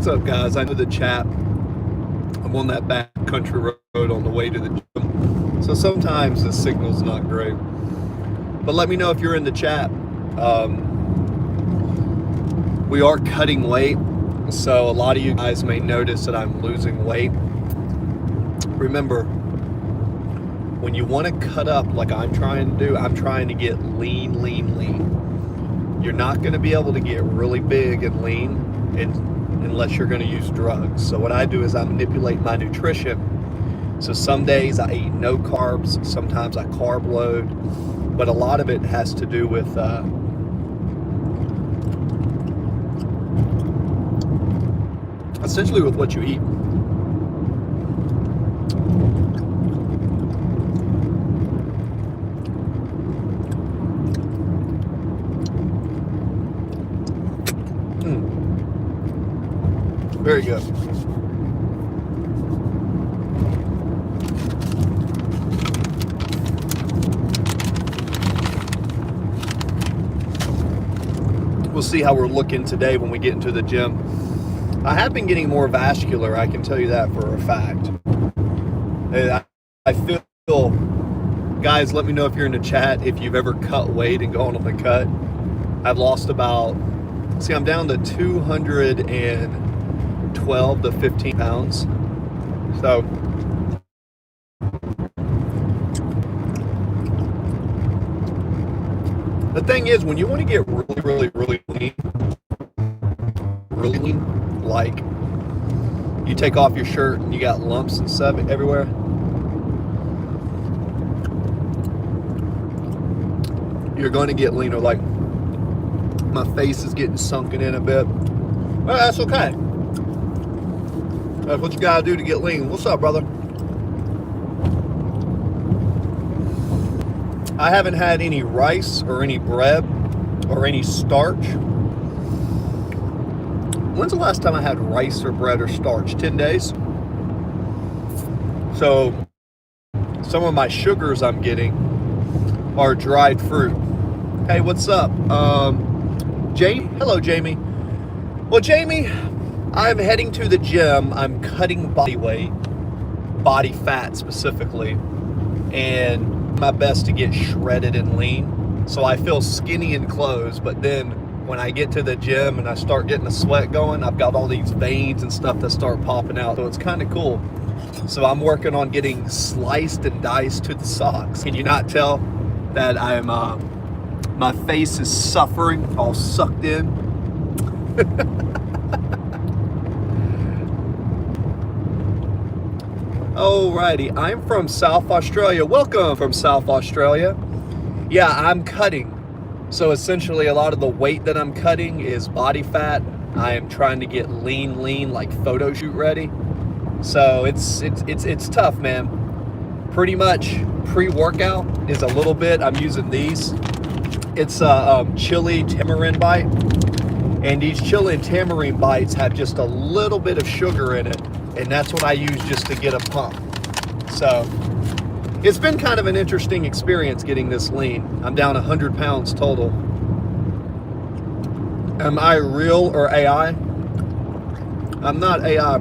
What's up, guys? I know the chat. I'm on that back country road on the way to the gym, so sometimes the signal's not great. But let me know if you're in the chat. We are cutting weight, so a lot of you guys may notice that I'm losing weight. Remember, when you want to cut up like I'm trying to do, I'm trying to get lean, lean, lean. You're not going to be able to get really big and lean unless you're going to use drugs. So what I do is I manipulate my nutrition. So some days I eat no carbs, sometimes I carb load, but a lot of it has to do with essentially with what you eat. Very good. We'll see how we're looking today when we get into the gym. I have been getting more vascular, I can tell you that for a fact. I feel, guys, let me know if you're in the chat, if you've ever cut weight and gone on the cut. I've lost about, see, I'm down to 212 to 15 pounds. So the thing is, when you want to get really lean, like you take off your shirt and you got lumps and stuff everywhere, you're going to get leaner. Like my face is getting sunken in a bit. Well, that's okay. That's what you gotta do to get lean. What's up, brother? I haven't had any rice or any bread or any starch. When's the last time I had rice or bread or starch? 10 days. So some of my sugars I'm getting are dried fruit. Hey, what's up? Jamie? Hello, Jamie. Well, Jamie, I'm heading to the gym. I'm cutting body weight, body fat specifically, and my best to get shredded and lean. So I feel skinny in clothes, but then when I get to the gym and I start getting the sweat going, I've got all these veins and stuff that start popping out. So it's kind of cool. So I'm working on getting sliced and diced to the socks. Can you not tell that I'm, my face is suffering, all sucked in? Alrighty, I'm from South Australia. Welcome from South Australia. Yeah, I'm cutting. So essentially a lot of the weight that I'm cutting is body fat. I am trying to get lean, like photo shoot ready. So it's tough, man. Pretty much pre-workout is a little bit. I'm using these. It's a chili tamarind bite. And these chili and tamarind bites have just a little bit of sugar in it. And that's what I use just to get a pump. So it's been kind of an interesting experience getting this lean. I'm down 100 pounds total. Am I real or AI? I'm not AI.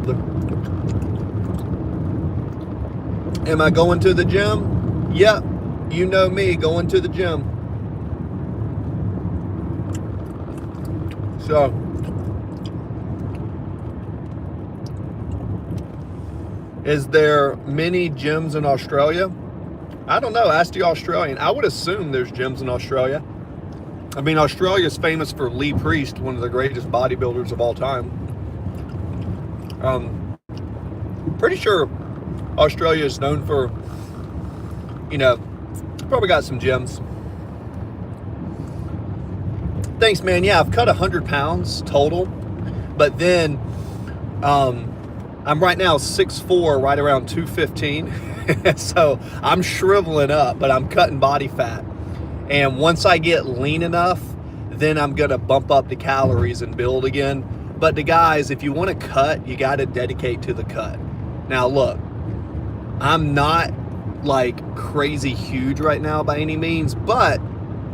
Am I going to the gym? Yep. You know me, going to the gym. So is there many gyms in Australia? I don't know. Ask the Australian. I would assume there's gyms in Australia. I mean, Australia is famous for Lee Priest, one of the greatest bodybuilders of all time. Pretty sure Australia is known for, you know, probably got some gyms. Thanks, man. Yeah, I've cut 100 pounds total, but then I'm right now 6'4", right around 215. So I'm shriveling up, but I'm cutting body fat. And once I get lean enough, then I'm gonna bump up the calories and build again. But the guys, if you want to cut, you got to dedicate to the cut. Now look, I'm not like crazy huge right now by any means, but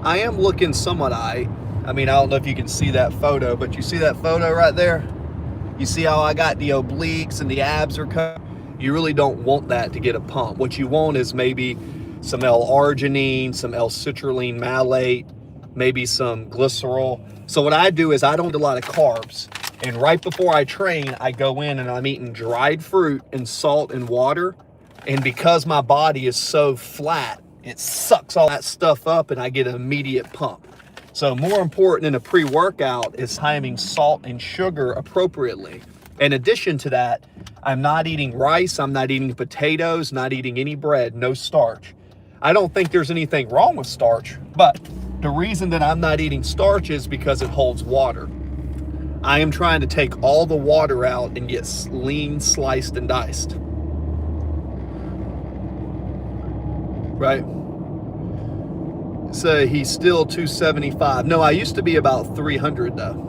I am looking somewhat I mean, I don't know if you can see that photo, but you see that photo right there? You see how I got the obliques and the abs are cut? You really don't want that to get a pump. What you want is maybe some L-arginine, some L-citrulline malate, maybe some glycerol. So what I do is I don't eat a lot of carbs. And right before I train, I go in and I'm eating dried fruit and salt and water. And because my body is so flat, it sucks all that stuff up and I get an immediate pump. So more important in a pre-workout is timing salt and sugar appropriately. In addition to that, I'm not eating rice, I'm not eating potatoes, not eating any bread, no starch. I don't think there's anything wrong with starch, but the reason that I'm not eating starch is because it holds water. I am trying to take all the water out and get lean, sliced, and diced. Right? So he's still 275. No, I used to be about 300 though.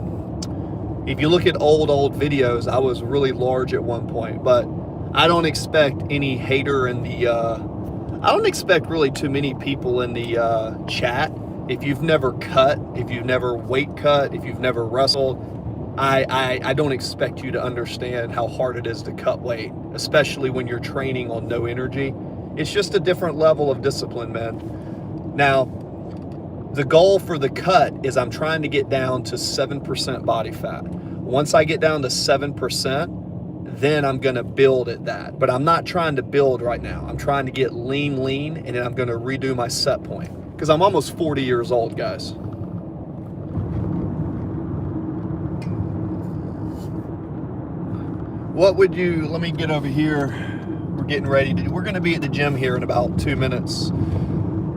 If you look at old videos, I was really large at one point, but I don't expect any hater in the, I don't expect really too many people in the chat. If you've never cut, if you've never weight cut, if you've never wrestled, I don't expect you to understand how hard it is to cut weight, especially when you're training on no energy. It's just a different level of discipline, man. Now, the goal for the cut is I'm trying to get down to 7% body fat. Once I get down to 7%, then I'm gonna build at that. But I'm not trying to build right now. I'm trying to get lean, and then I'm gonna redo my set point. Because I'm almost 40 years old, guys. What would you, let me get over here. We're getting ready we're gonna be at the gym here in about 2 minutes.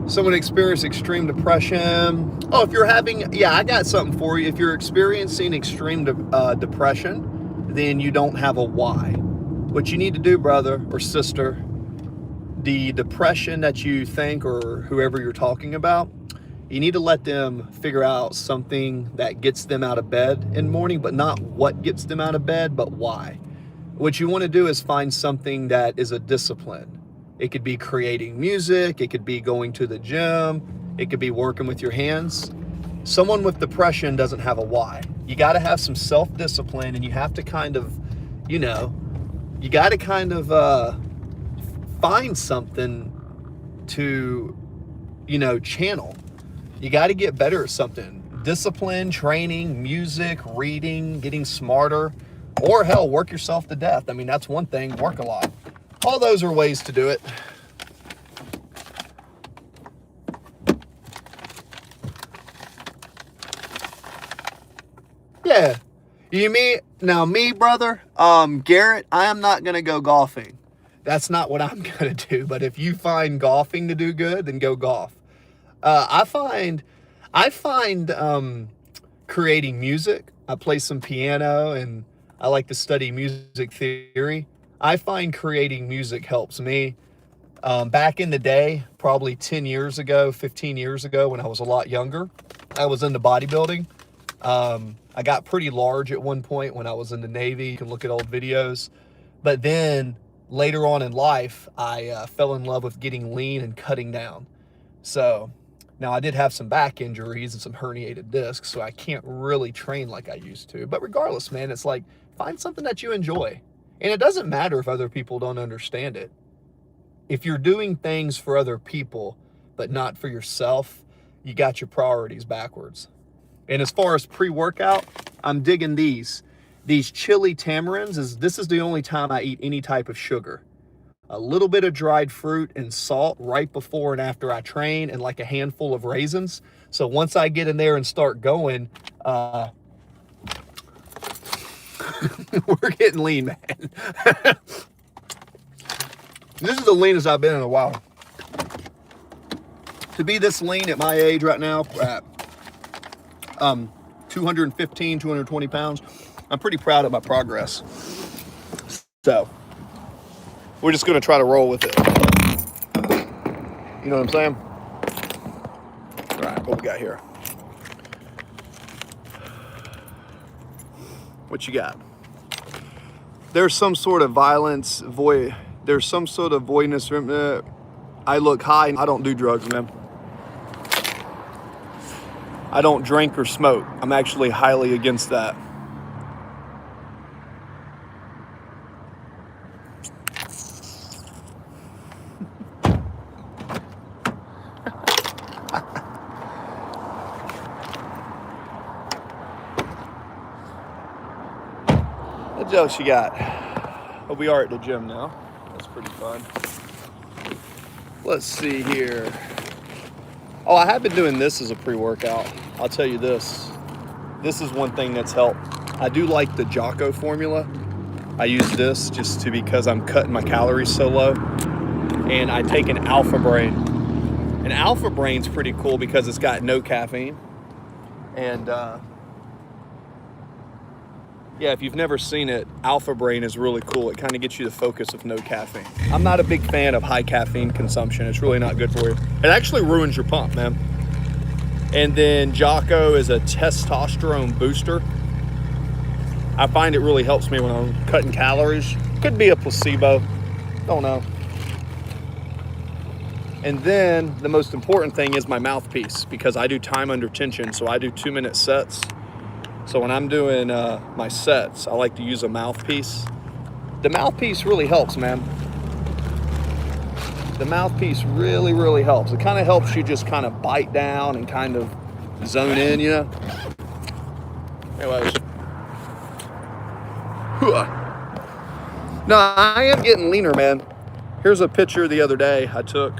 Someone experienced extreme depression. Oh, if you're having, yeah, I got something for you. If you're experiencing extreme depression, then you don't have a why. What you need to do, brother or sister, the depression that you think or whoever you're talking about, you need to let them figure out something that gets them out of bed in the morning, but not what gets them out of bed, but why. What you want to do is find something that is a discipline. It could be creating music, it could be going to the gym, it could be working with your hands. Someone with depression doesn't have a why. You got to have some self-discipline, and you have to kind of, you know, you got to kind of find something to, you know, channel. You got to get better at something. Discipline, training, music, reading, getting smarter, or hell, work yourself to death. I mean, that's one thing, work a lot. All those are ways to do it. Yeah. You mean, now me, brother, Garrett, I am not going to go golfing. That's not what I'm going to do. But if you find golfing to do good, then go golf. I find creating music. I play some piano and I like to study music theory. I find creating music helps me. Back in the day, probably 10 years ago, 15 years ago, when I was a lot younger, I was into bodybuilding. I got pretty large at one point when I was in the Navy. You can look at old videos. But then later on in life, I fell in love with getting lean and cutting down. So now I did have some back injuries and some herniated discs, so I can't really train like I used to. But regardless, man, it's like, find something that you enjoy. And it doesn't matter if other people don't understand it. If you're doing things for other people, but not for yourself, you got your priorities backwards. And as far as pre-workout, I'm digging these. These chili tamarins, this is the only time I eat any type of sugar. A little bit of dried fruit and salt right before and after I train, and like a handful of raisins. So once I get in there and start going, we're getting lean, man. This is the leanest I've been in a while. To be this lean at my age right now, at 215, 220 pounds, I'm pretty proud of my progress. So, we're just going to try to roll with it. You know what I'm saying? All right, what we got here? What you got? There's some sort of violence, there's some sort of voidness. I look high. I don't do drugs, man. I don't drink or smoke. I'm actually highly against that. What else you got? Oh, we are at the gym now. That's pretty fun. Let's see here. Oh, I have been doing this as a pre-workout. I'll tell you this. This is one thing that's helped. I do like the Jocko formula. I use this just because I'm cutting my calories so low. And I take an Alpha Brain. And Alpha Brain's pretty cool because it's got no caffeine. And yeah, if you've never seen it, Alpha Brain is really cool. It kind of gets you the focus of no caffeine. I'm not a big fan of high caffeine consumption. It's really not good for you. It actually ruins your pump, man. And then Jocko is a testosterone booster. I find it really helps me when I'm cutting calories. Could be a placebo, don't know. And then the most important thing is my mouthpiece, because I do time under tension, so I do 2-minute sets. So when I'm doing my sets, I like to use a mouthpiece. The mouthpiece really helps, man. The mouthpiece really, really helps. It kind of helps you just kind of bite down and kind of zone in, you know? Anyways. No, I am getting leaner, man. Here's a picture the other day I took.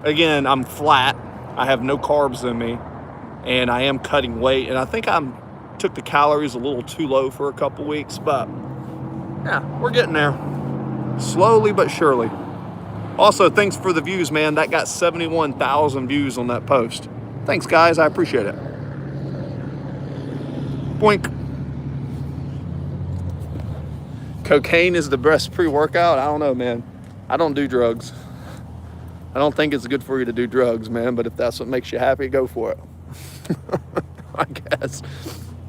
Again, I'm flat. I have no carbs in me. And I am cutting weight, and I think I took the calories a little too low for a couple weeks, but yeah, we're getting there. Slowly but surely. Also, thanks for the views, man. That got 71,000 views on that post. Thanks, guys. I appreciate it. Boink. Cocaine is the best pre-workout? I don't know, man. I don't do drugs. I don't think it's good for you to do drugs, man, but if that's what makes you happy, go for it. I guess.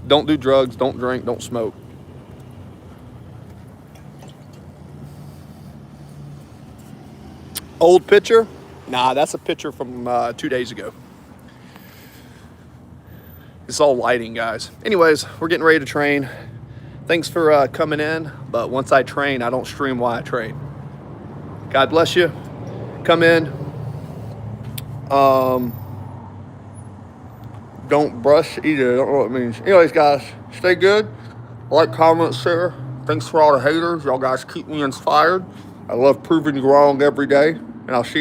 Don't do drugs, don't drink, don't smoke. Old picture? Nah, that's a picture from 2 days ago. It's all lighting, guys. Anyways, we're getting ready to train. Thanks for coming in, but once I train, I don't stream while I train. God bless you. Come in. Don't brush either. I don't know what it means. Anyways, guys, stay good. Like, comment, share. Thanks for all the haters. Y'all guys keep me inspired. I love proving you wrong every day. And I'll see you.